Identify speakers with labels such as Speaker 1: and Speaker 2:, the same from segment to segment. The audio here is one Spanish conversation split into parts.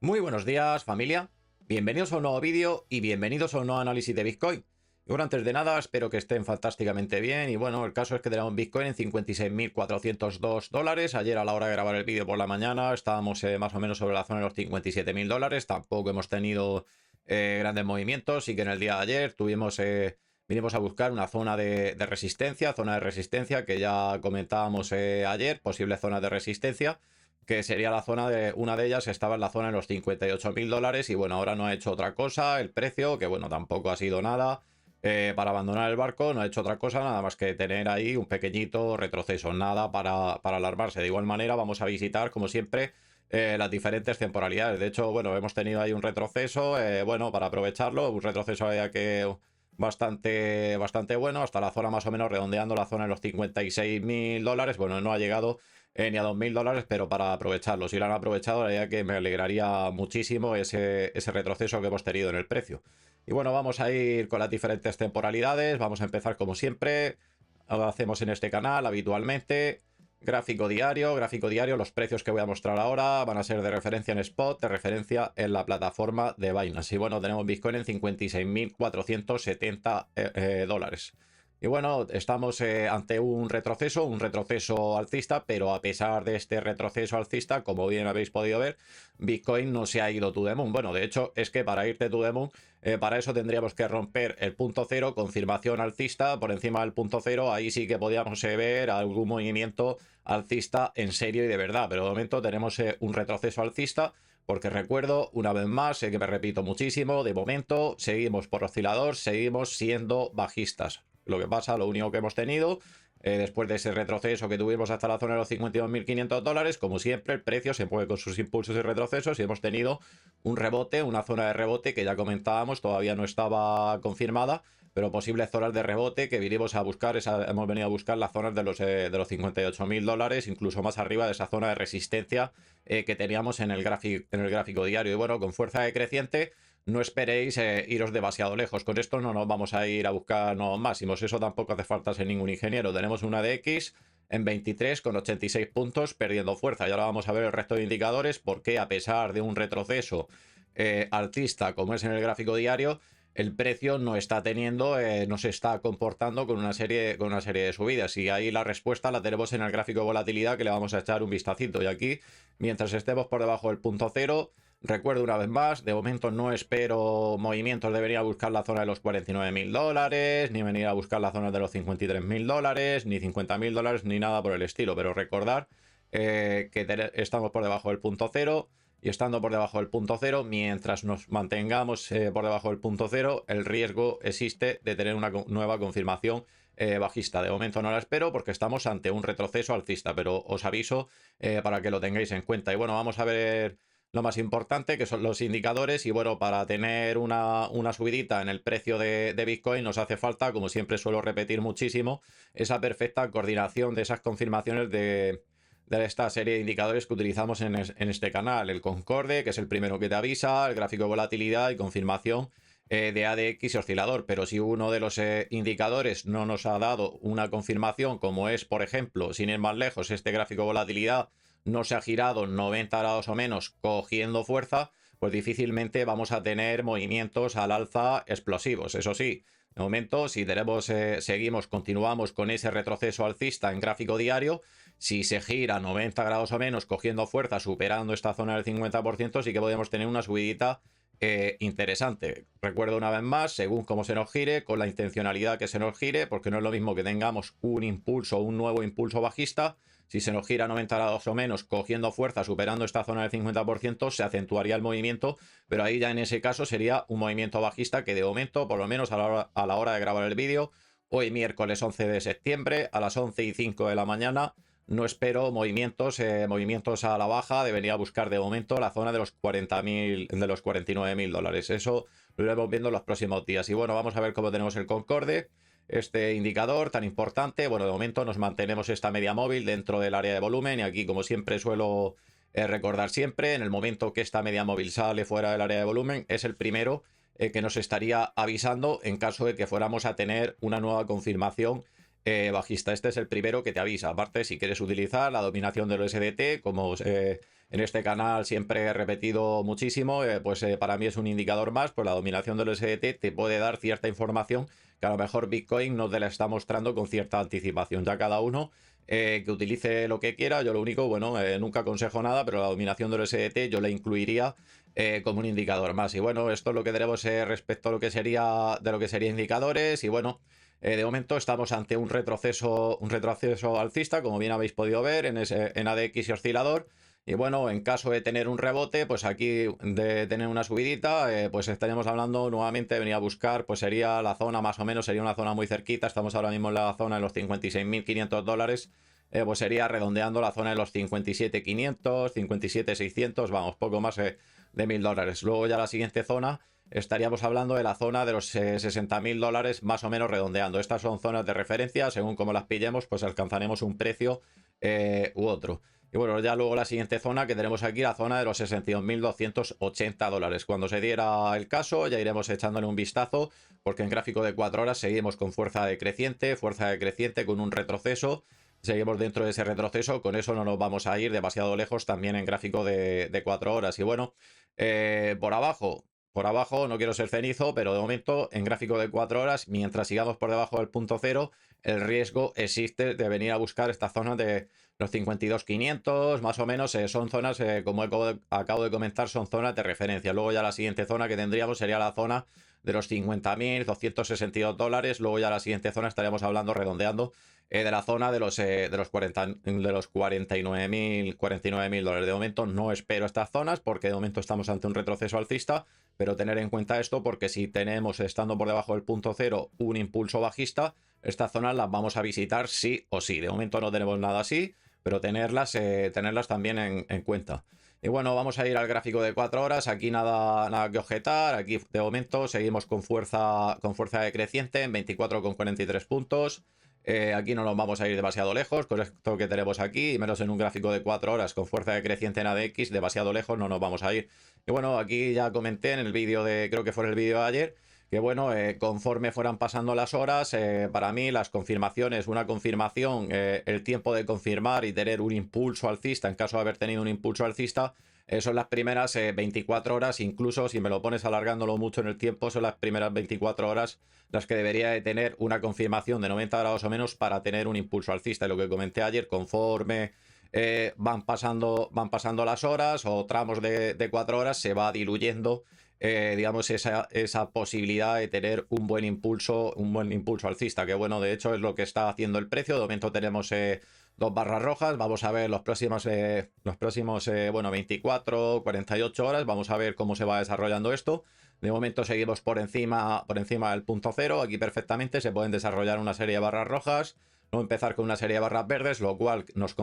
Speaker 1: Muy buenos días, familia. Bienvenidos a un nuevo vídeo y bienvenidos a un nuevo análisis de Bitcoin. Y bueno, antes de nada, espero que estén fantásticamente bien. Y bueno, el caso es que tenemos Bitcoin en 56.402 dólares. Ayer a la hora de grabar el vídeo por la mañana estábamos más o menos sobre la zona de los 57.000 dólares. Tampoco hemos tenido grandes movimientos. Y que en el día de ayer vinimos a buscar una zona de resistencia que ya comentábamos ayer, posible zona de resistencia, que sería la zona de una de ellas, estaba en la zona de los 58.000 dólares y bueno, ahora no ha hecho otra cosa, el precio, que bueno, tampoco ha sido nada para abandonar el barco, no ha hecho otra cosa, nada más que tener ahí un pequeñito retroceso, nada para alarmarse. De igual manera, vamos a visitar, como siempre, las diferentes temporalidades. De hecho, bueno, hemos tenido ahí un retroceso, bueno, para aprovecharlo, un retroceso ya que bastante bueno, hasta la zona más o menos redondeando la zona de los 56.000 dólares. Bueno, no ha llegado ni a 2.000 dólares, pero para aprovecharlo. Si lo han aprovechado, la verdad que me alegraría muchísimo ese retroceso que hemos tenido en el precio. Y bueno, vamos a ir con las diferentes temporalidades. Vamos a empezar como siempre. Lo hacemos en este canal habitualmente. Gráfico diario, los precios que voy a mostrar ahora van a ser de referencia en spot, de referencia en la plataforma de Binance. Y bueno, tenemos Bitcoin en 56.470 dólares. Y bueno, estamos ante un retroceso alcista, pero a pesar de este retroceso alcista, como bien habéis podido ver, Bitcoin no se ha ido to the moon. Bueno, de hecho, es que para irte to the moon, para eso tendríamos que romper el punto cero, confirmación alcista por encima del punto cero. Ahí sí que podíamos ver algún movimiento alcista en serio y de verdad, pero de momento tenemos un retroceso alcista. Porque recuerdo, una vez más, sé que me repito muchísimo, de momento seguimos por oscilador, seguimos siendo bajistas. Lo que pasa, lo único que hemos tenido, después de ese retroceso que tuvimos hasta la zona de los 52.500 dólares, como siempre, el precio se mueve con sus impulsos y retrocesos y hemos tenido un rebote, una zona de rebote que ya comentábamos, todavía no estaba confirmada, pero posibles zonas de rebote que vinimos a buscar, hemos venido a buscar las zonas de los 58.000 dólares, incluso más arriba de esa zona de resistencia que teníamos en el gráfico diario. Y bueno, con fuerza decreciente, no esperéis iros demasiado lejos. Con esto no nos vamos a ir a buscar nuevos máximos. Eso tampoco hace falta ser ningún ingeniero. Tenemos una DX en 23,86 puntos perdiendo fuerza. Y ahora vamos a ver el resto de indicadores porque a pesar de un retroceso alcista como es en el gráfico diario, el precio no está teniendo, no se está comportando con una serie de subidas. Y ahí la respuesta la tenemos en el gráfico de volatilidad, que le vamos a echar un vistacito. Y aquí, mientras estemos por debajo del punto cero, recuerdo una vez más, de momento no espero movimientos de venir a buscar la zona de los 49.000 dólares, ni venir a buscar la zona de los 53.000 dólares, ni 50.000 dólares, ni nada por el estilo. Pero recordar estamos por debajo del punto cero. Y estando por debajo del punto cero, mientras nos mantengamos por debajo del punto cero, el riesgo existe de tener una nueva confirmación bajista. De momento no la espero porque estamos ante un retroceso alcista, pero os aviso para que lo tengáis en cuenta. Y bueno, vamos a ver lo más importante, que son los indicadores. Y bueno, para tener una subidita en el precio de Bitcoin nos hace falta, como siempre suelo repetir muchísimo, esa perfecta coordinación de esas confirmaciones de esta serie de indicadores que utilizamos en este canal. El Concorde, que es el primero que te avisa, el gráfico de volatilidad y confirmación de ADX y oscilador. Pero si uno de los indicadores no nos ha dado una confirmación, como es, por ejemplo, sin ir más lejos, este gráfico de volatilidad no se ha girado 90 grados o menos cogiendo fuerza, pues difícilmente vamos a tener movimientos al alza explosivos. Eso sí, de momento, si continuamos con ese retroceso alcista en gráfico diario, si se gira 90 grados o menos cogiendo fuerza, superando esta zona del 50%, sí que podemos tener una subidita interesante. Recuerdo una vez más, según cómo se nos gire, con la intencionalidad que se nos gire, porque no es lo mismo que tengamos un nuevo impulso bajista. Si se nos gira 90 grados o menos cogiendo fuerza, superando esta zona del 50%, se acentuaría el movimiento, pero ahí ya en ese caso sería un movimiento bajista que de momento, por lo menos a la hora de grabar el vídeo, hoy miércoles 11 de septiembre a las 11:05 de la mañana, no espero movimientos a la baja de venir a buscar de momento la zona de los 40.000, de los 49.000 dólares. Eso lo iremos viendo en los próximos días. Y bueno, vamos a ver cómo tenemos el Concorde, este indicador tan importante. Bueno, de momento nos mantenemos esta media móvil dentro del área de volumen y aquí, como siempre suelo recordar siempre, en el momento que esta media móvil sale fuera del área de volumen, es el primero que nos estaría avisando en caso de que fuéramos a tener una nueva confirmación bajista. Este es el primero que te avisa. Aparte, si quieres utilizar la dominación del USDT como en este canal siempre he repetido muchísimo, pues para mí es un indicador más, pues la dominación del USDT te puede dar cierta información que a lo mejor Bitcoin no te la está mostrando con cierta anticipación. Ya cada uno que utilice lo que quiera, yo lo único, bueno, nunca aconsejo nada, pero la dominación del USDT yo la incluiría como un indicador más. Y bueno, esto es lo que tenemos respecto a lo que sería de lo que sería indicadores. Y bueno, de momento estamos ante un retroceso alcista, como bien habéis podido ver en ADX y oscilador. Y bueno, en caso de tener un rebote, pues aquí de tener una subidita, pues estaríamos hablando nuevamente de venir a buscar, pues sería la zona más o menos, sería una zona muy cerquita. Estamos ahora mismo en la zona de los $56.500. Pues sería redondeando la zona de los 57.500, 57.600, vamos, poco más de $1.000. Luego ya la siguiente zona estaríamos hablando de la zona de los $60.000 más o menos redondeando. Estas son zonas de referencia, según como las pillemos, pues alcanzaremos un precio u otro. Y bueno, ya luego la siguiente zona que tenemos aquí, la zona de los $62.280. Cuando se diera el caso, ya iremos echándole un vistazo, porque en gráfico de 4 horas seguimos con fuerza decreciente con un retroceso. Seguimos dentro de ese retroceso, con eso no nos vamos a ir demasiado lejos también en gráfico de 4 horas. Y bueno, por abajo, no quiero ser cenizo, pero de momento en gráfico de 4 horas, mientras sigamos por debajo del punto cero, el riesgo existe de venir a buscar esta zona de los 52.500, más o menos, son zonas, como acabo de comentar, son zonas de referencia. Luego ya la siguiente zona que tendríamos sería la zona de los $50.262. Luego ya la siguiente zona estaríamos hablando, redondeando, de la zona de los 49.000 dólares. De momento no espero estas zonas porque de momento estamos ante un retroceso alcista, pero tener en cuenta esto porque si tenemos, estando por debajo del punto cero, un impulso bajista, estas zonas las vamos a visitar sí o sí. De momento no tenemos nada así, pero tenerlas también en cuenta. Y bueno, vamos a ir al gráfico de 4 horas. Aquí nada que objetar. Aquí de momento seguimos con fuerza decreciente en 24,43 puntos. Aquí no nos vamos a ir demasiado lejos con esto que tenemos aquí, y menos en un gráfico de 4 horas con fuerza decreciente en ADX, demasiado lejos no nos vamos a ir. Y bueno, aquí ya comenté en el vídeo creo que fue el vídeo de ayer, que bueno, conforme fueran pasando las horas, para mí las confirmaciones, una confirmación, el tiempo de confirmar y tener un impulso alcista, en caso de haber tenido un impulso alcista, son las primeras 24 horas, incluso si me lo pones alargándolo mucho en el tiempo, son las primeras 24 horas las que debería de tener una confirmación de 90 grados o menos para tener un impulso alcista. Y lo que comenté ayer, conforme van pasando las horas o tramos de 4 horas, se va diluyendo, digamos, esa posibilidad de tener un buen impulso alcista, que bueno, de hecho es lo que está haciendo el precio. De momento tenemos dos barras rojas. Vamos a ver los próximos, bueno, 24, 48 horas. Vamos a ver cómo se va desarrollando esto. De momento seguimos por encima del punto cero. Aquí perfectamente se pueden desarrollar una serie de barras rojas. No empezar con una serie de barras verdes, lo cual nos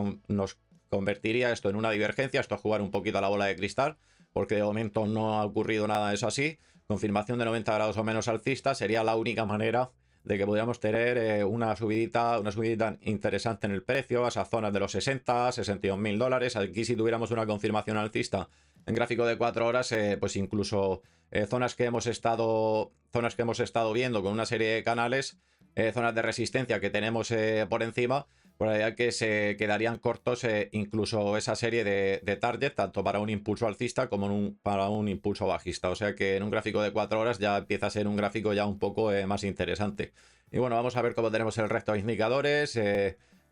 Speaker 1: convertiría esto en una divergencia. Esto es jugar un poquito a la bola de cristal, porque de momento no ha ocurrido nada de eso así. Confirmación de 90 grados o menos alcista sería la única manera de que pudiéramos tener una subidita interesante en el precio, a esas zonas de los 61.000 dólares. Aquí si tuviéramos una confirmación alcista en gráfico de 4 horas, pues incluso zonas que hemos estado viendo con una serie de canales, zonas de resistencia que tenemos por encima, por allá que se quedarían cortos incluso esa serie de target, tanto para un impulso alcista como para un impulso bajista. O sea que en un gráfico de 4 horas ya empieza a ser un gráfico ya un poco más interesante. Y bueno, vamos a ver cómo tenemos el resto de indicadores.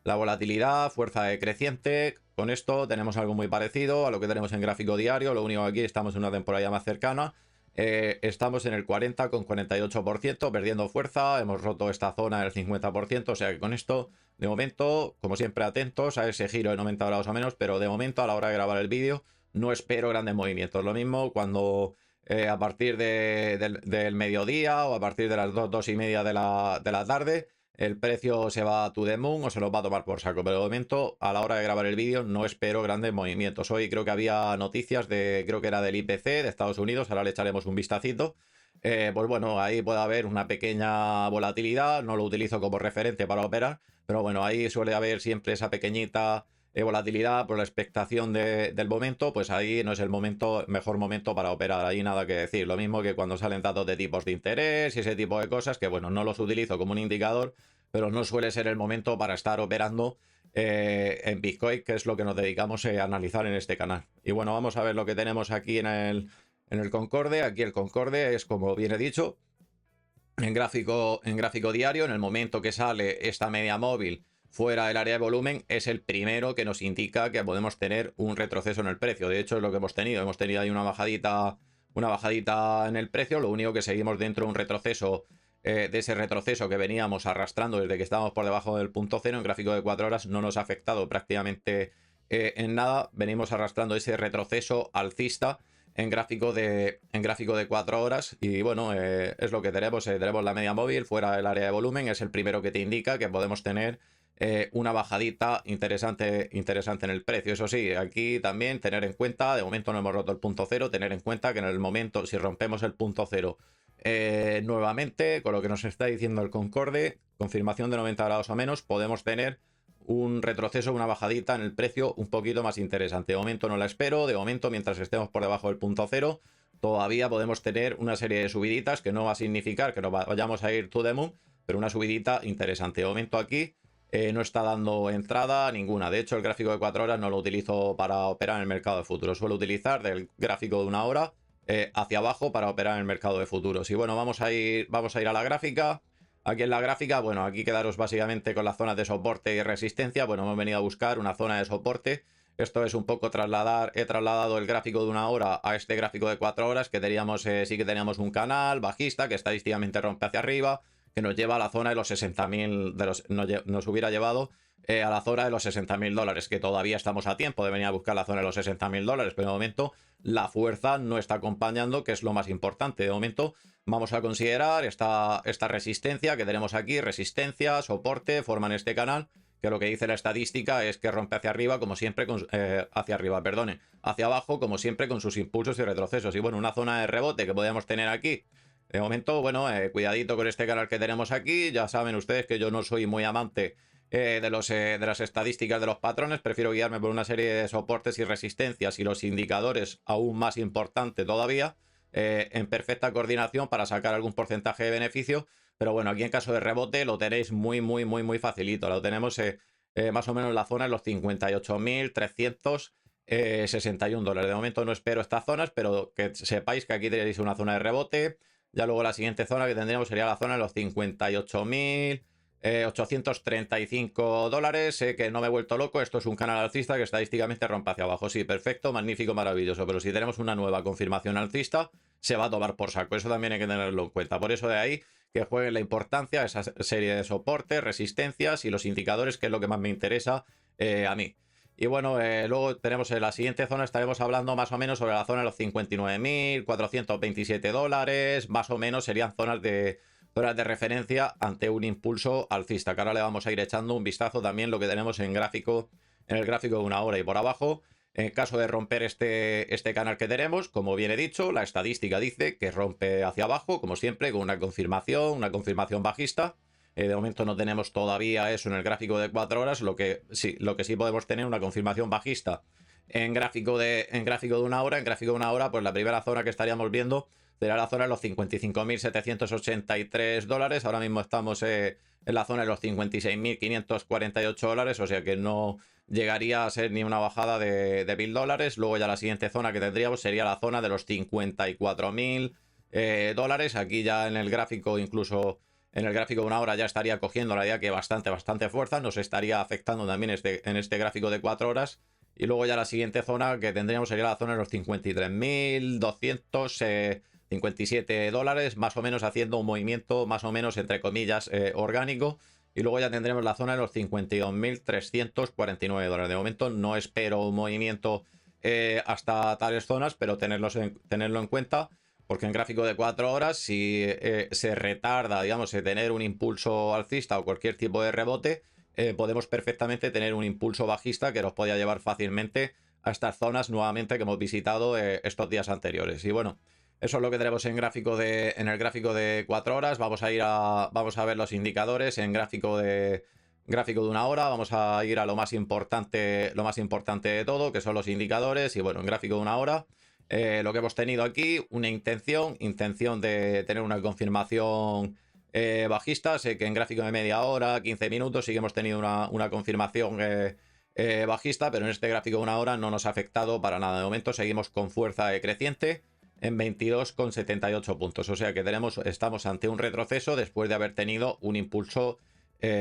Speaker 1: La volatilidad, fuerza decreciente. Con esto tenemos algo muy parecido a lo que tenemos en gráfico diario. Lo único que aquí estamos en una temporada más cercana. Estamos en el 40,48%, perdiendo fuerza. Hemos roto esta zona del 50%. O sea que con esto, de momento, como siempre, atentos a ese giro de 90 grados o menos. Pero de momento, a la hora de grabar el vídeo, no espero grandes movimientos. Lo mismo cuando a partir del mediodía o a partir de las 2:30 de la tarde, el precio se va a to the moon o se los va a tomar por saco. Pero de momento, a la hora de grabar el vídeo, no espero grandes movimientos. Hoy creo que había noticias creo que era del IPC de Estados Unidos, ahora le echaremos un vistacito. Pues bueno, ahí puede haber una pequeña volatilidad, no lo utilizo como referente para operar, pero bueno, ahí suele haber siempre esa pequeñita volatilidad por la expectación del momento. Pues ahí no es el mejor momento para operar, ahí nada que decir. Lo mismo que cuando salen datos de tipos de interés y ese tipo de cosas, que bueno, no los utilizo como un indicador, pero no suele ser el momento para estar operando en Bitcoin, que es lo que nos dedicamos a analizar en este canal. Y bueno, vamos a ver lo que tenemos aquí en el Concorde. Aquí el Concorde es, como bien he dicho, en gráfico diario. En el momento que sale esta media móvil fuera del área de volumen, es el primero que nos indica que podemos tener un retroceso en el precio. De hecho, es lo que hemos tenido. Hemos tenido ahí una bajadita en el precio. Lo único que seguimos dentro de un retroceso, de ese retroceso que veníamos arrastrando desde que estábamos por debajo del punto cero. En gráfico de 4 horas no nos ha afectado prácticamente en nada. Venimos arrastrando ese retroceso alcista en gráfico de 4 horas. Y bueno, es lo que tenemos. Tenemos la media móvil fuera del área de volumen. Es el primero que te indica que podemos tener una bajadita interesante en el precio. Eso sí, aquí también tener en cuenta, de momento no hemos roto el punto cero, tener en cuenta que en el momento, si rompemos el punto cero nuevamente, con lo que nos está diciendo el Concorde, confirmación de 90 grados o menos, podemos tener un retroceso, una bajadita en el precio un poquito más interesante. De momento no la espero. De momento, mientras estemos por debajo del punto cero, todavía podemos tener una serie de subiditas, que no va a significar que nos vayamos a ir to the moon, pero una subidita interesante. De momento aquí no está dando entrada ninguna. De hecho, el gráfico de 4 horas no lo utilizo para operar en el mercado de futuros. Suelo utilizar del gráfico de 1 hora hacia abajo para operar en el mercado de futuros. Y bueno, vamos a ir a la gráfica. Aquí en la gráfica, bueno, aquí quedaros básicamente con las zonas de soporte y resistencia. Bueno, hemos venido a buscar una zona de soporte. Esto es un poco he trasladado el gráfico de 1 hora a este gráfico de 4 horas, que teníamos, sí que teníamos un canal bajista que estadísticamente rompe hacia arriba, que nos lleva a la zona de los 60.000, nos hubiera llevado a la zona de los 60.000 dólares, que todavía estamos a tiempo de venir a buscar la zona de los 60.000 dólares, pero de momento la fuerza no está acompañando, que es lo más importante. De momento vamos a considerar esta resistencia que tenemos aquí, resistencia, soporte, forman este canal, que lo que dice la estadística es que rompe hacia arriba, como siempre, hacia abajo, como siempre, con sus impulsos y retrocesos. Y bueno, una zona de rebote que podríamos tener aquí. De momento, bueno, cuidadito con este canal que tenemos aquí. Ya saben ustedes que yo no soy muy amante de las estadísticas de los patrones. Prefiero guiarme por una serie de soportes y resistencias y los indicadores, aún más importante todavía, en perfecta coordinación para sacar algún porcentaje de beneficio. Pero bueno, aquí en caso de rebote lo tenéis muy facilito. Lo tenemos más o menos en la zona de los 58.361 dólares. De momento no espero estas zonas, pero que sepáis que aquí tenéis una zona de rebote. Ya luego la siguiente zona que tendríamos sería la zona de los 58.835 dólares. Que no me he vuelto loco. Esto es un canal alcista que estadísticamente rompe hacia abajo. Sí, perfecto, magnífico, maravilloso. Pero si tenemos una nueva confirmación alcista, se va a tomar por saco. Eso también hay que tenerlo en cuenta. Por eso de ahí que jueguen la importancia esa serie de soportes, resistencias y los indicadores, que es lo que más me interesa a mí. Y bueno, luego tenemos en la siguiente zona, estaremos hablando más o menos sobre la zona de los 59.427 dólares, más o menos serían zonas de referencia ante un impulso alcista, que ahora le vamos a ir echando un vistazo también lo que tenemos en el gráfico de 1 hora. Y por abajo, en caso de romper este canal que tenemos, como bien he dicho, la estadística dice que rompe hacia abajo, como siempre, con una confirmación bajista. De momento no tenemos todavía eso en el gráfico de 4 horas, lo que sí podemos tener una confirmación bajista en gráfico de 1 hora. En gráfico de 1 hora, pues la primera zona que estaríamos viendo será la zona de los 55.783 dólares. Ahora mismo estamos en la zona de los 56.548 dólares, o sea que no llegaría a ser ni una bajada de 1.000 dólares. Luego ya la siguiente zona que tendríamos sería la zona de los 54.000 dólares. Aquí ya en el gráfico, incluso en el gráfico de 1 hora, ya estaría cogiendo la idea que bastante fuerza. Nos estaría afectando también en este gráfico de 4 horas. Y luego ya la siguiente zona que tendríamos sería la zona de los 53.257 dólares, más o menos haciendo un movimiento más o menos entre comillas orgánico. Y luego ya tendremos la zona de los 52.349 dólares. De momento no espero un movimiento hasta tales zonas, pero tenerlo en cuenta, porque en gráfico de 4 horas, si se retarda, digamos, tener un impulso alcista o cualquier tipo de rebote, podemos perfectamente tener un impulso bajista que nos podría llevar fácilmente a estas zonas nuevamente que hemos visitado estos días anteriores. Y bueno, eso es lo que tenemos en el gráfico de 4 horas. Vamos a ver los indicadores en gráfico de 1 hora. Vamos a ir a lo más importante de todo, que son los indicadores. Y bueno, en gráfico de 1 hora, lo que hemos tenido aquí, una intención de tener una confirmación bajista. Sé que en gráfico de media hora, 15 minutos, sí que hemos tenido una confirmación bajista, pero en este gráfico de una hora no nos ha afectado para nada. De momento seguimos con fuerza creciente en 22,78 puntos. O sea que estamos ante un retroceso después de haber tenido un impulso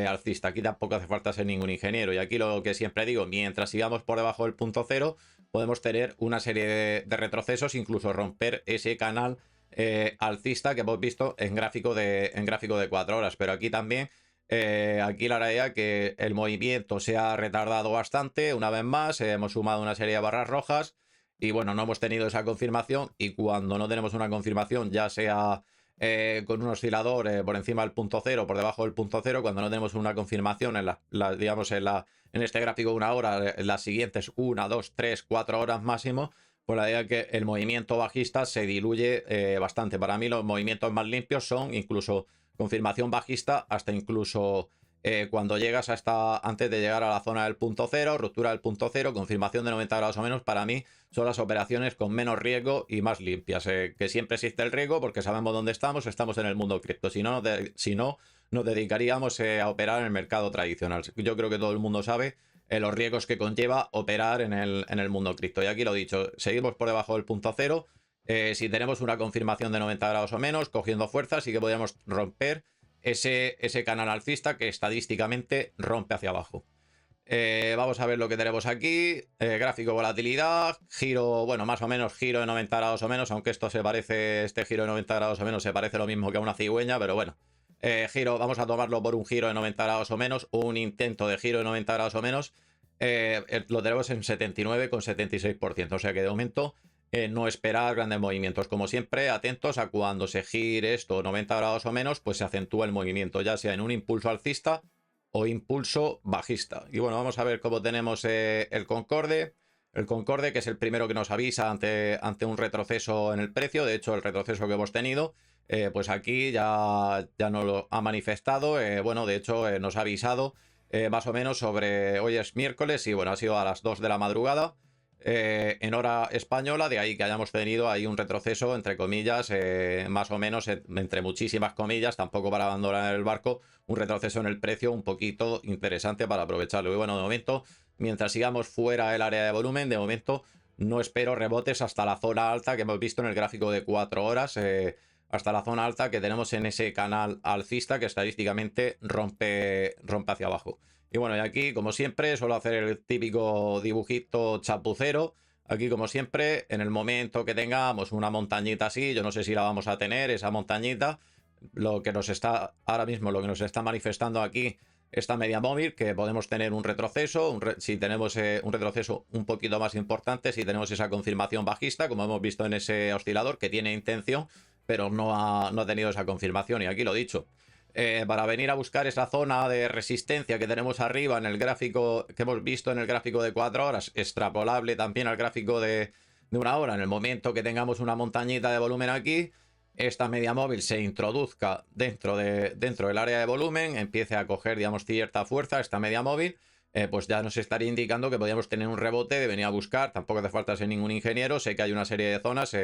Speaker 1: alcista. Aquí tampoco hace falta ser ningún ingeniero. Y aquí lo que siempre digo, mientras sigamos por debajo del punto cero, podemos tener una serie de retrocesos, incluso romper ese canal alcista que hemos visto en gráfico de 4 horas. Pero aquí también, aquí la realidad es que el movimiento se ha retardado bastante. Una vez más, hemos sumado una serie de barras rojas. Y bueno, no hemos tenido esa confirmación, y cuando no tenemos una confirmación, ya sea con un oscilador por encima del punto cero, por debajo del punto cero, cuando no tenemos una confirmación digamos en este gráfico de una hora, en las siguientes 1, 2, 3, 4 horas máximo, pues la idea es que el movimiento bajista se diluye bastante. Para mí los movimientos más limpios son incluso confirmación bajista hasta incluso cuando llegas antes de llegar a la zona del punto cero, ruptura del punto cero, confirmación de 90 grados o menos. Para mí son las operaciones con menos riesgo y más limpias. Que siempre existe el riesgo porque sabemos dónde estamos en el mundo cripto. Si no, nos dedicaríamos a operar en el mercado tradicional. Yo creo que todo el mundo sabe los riesgos que conlleva operar en el mundo cripto. Y aquí lo he dicho, seguimos por debajo del punto cero. Si tenemos una confirmación de 90 grados o menos, cogiendo fuerza, sí que podríamos romper ese canal alcista que estadísticamente rompe hacia abajo. Vamos a ver lo que tenemos aquí. Gráfico volatilidad, giro, bueno, más o menos giro de 90 grados o menos, aunque este giro de 90 grados o menos se parece lo mismo que a una cigüeña, pero bueno. Giro, vamos a tomarlo por un giro de 90 grados o menos, un intento de giro de 90 grados o menos. Lo tenemos en 79,76%, o sea que de momento no esperar grandes movimientos. Como siempre, atentos a cuando se gire esto 90 grados o menos, pues se acentúa el movimiento, ya sea en un impulso alcista o impulso bajista. Y bueno, vamos a ver cómo tenemos el Concorde. El Concorde, que es el primero que nos avisa ante un retroceso en el precio. De hecho, el retroceso que hemos tenido, pues aquí ya nos lo ha manifestado. Bueno, de hecho, nos ha avisado más o menos sobre... Hoy es miércoles y bueno, ha sido a las 2 de la madrugada. En hora española, de ahí que hayamos tenido ahí un retroceso, entre comillas, más o menos, entre muchísimas comillas, tampoco para abandonar el barco, un retroceso en el precio un poquito interesante para aprovecharlo. Y bueno, de momento, mientras sigamos fuera del área de volumen, de momento no espero rebotes hasta la zona alta que hemos visto en el gráfico de 4 horas, hasta la zona alta que tenemos en ese canal alcista que estadísticamente rompe hacia abajo. Y bueno, y aquí, como siempre, suelo hacer el típico dibujito chapucero. Aquí, como siempre, en el momento que tengamos una montañita así, yo no sé si la vamos a tener, esa montañita, ahora mismo, lo que nos está manifestando aquí, esta media móvil, que podemos tener un retroceso, si tenemos un retroceso un poquito más importante, si tenemos esa confirmación bajista, como hemos visto en ese oscilador, que tiene intención, pero no ha tenido esa confirmación. Y aquí lo dicho. Para venir a buscar esa zona de resistencia que tenemos arriba en el gráfico que hemos visto en el gráfico de 4 horas, extrapolable también al gráfico de una hora. En el momento que tengamos una montañita de volumen aquí, esta media móvil se introduzca dentro del área de volumen, empiece a coger, digamos, cierta fuerza esta media móvil, pues ya nos estaría indicando que podríamos tener un rebote de venir a buscar. Tampoco hace falta ser ningún ingeniero, sé que hay una serie de zonas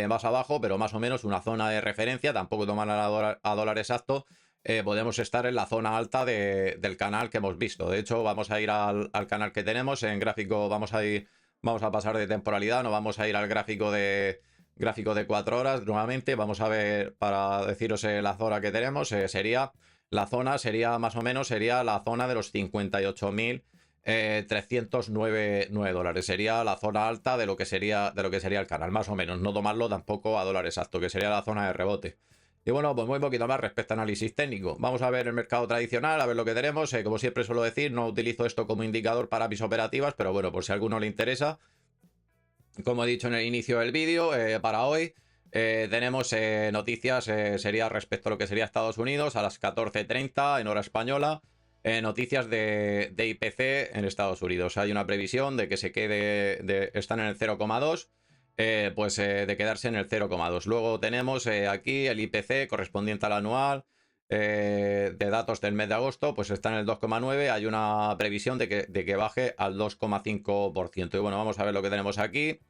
Speaker 1: más abajo, pero más o menos una zona de referencia, tampoco tomar a dólar exacto. Podemos estar en la zona alta del canal que hemos visto. De hecho, vamos a ir al canal que tenemos en gráfico, vamos a pasar de temporalidad, no vamos a ir al gráfico de 4 horas nuevamente. Vamos a ver, para deciros la zona que tenemos, la zona sería más o menos la zona de los 58.309 dólares. Sería la zona alta de lo que sería el canal, más o menos. No tomarlo tampoco a dólar exacto, que sería la zona de rebote. Y bueno, pues muy poquito más respecto a análisis técnico. Vamos a ver el mercado tradicional, a ver lo que tenemos. Como siempre suelo decir, no utilizo esto como indicador para mis operativas, pero bueno, por si a alguno le interesa. Como he dicho en el inicio del vídeo, para hoy tenemos noticias, sería respecto a lo que sería Estados Unidos, a las 14:30 en hora española. Noticias de IPC en Estados Unidos. Hay una previsión de que están en el 0,2. Pues de quedarse en el 0,2. Luego tenemos aquí el IPC correspondiente al anual de datos del mes de agosto, pues está en el 2,9. Hay una previsión de que baje al 2,5%. Y bueno, vamos a ver lo que tenemos aquí.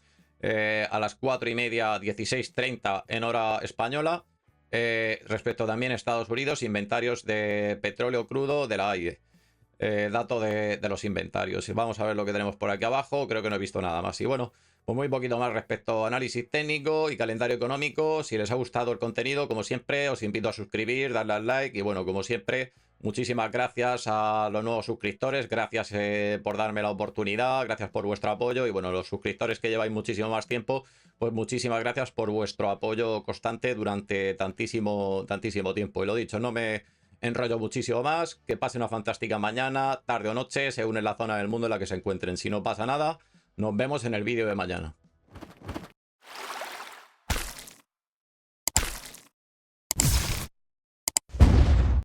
Speaker 1: A las 4:30, 16:30 en hora española. Respecto también a Estados Unidos, inventarios de petróleo crudo de la AIE. Dato de los inventarios. Vamos a ver lo que tenemos por aquí abajo. Creo que no he visto nada más. Y bueno, pues muy poquito más respecto a análisis técnico y calendario económico. Si les ha gustado el contenido, como siempre, os invito a suscribir, darle al like. Y bueno, como siempre, muchísimas gracias a los nuevos suscriptores. Gracias por darme la oportunidad. Gracias por vuestro apoyo. Y bueno, los suscriptores que lleváis muchísimo más tiempo, pues muchísimas gracias por vuestro apoyo constante durante tantísimo tiempo. Y lo dicho, no me enrollo muchísimo más. Que pase una fantástica mañana, tarde o noche, según en la zona del mundo en la que se encuentren. Si no pasa nada, nos vemos en el vídeo de mañana.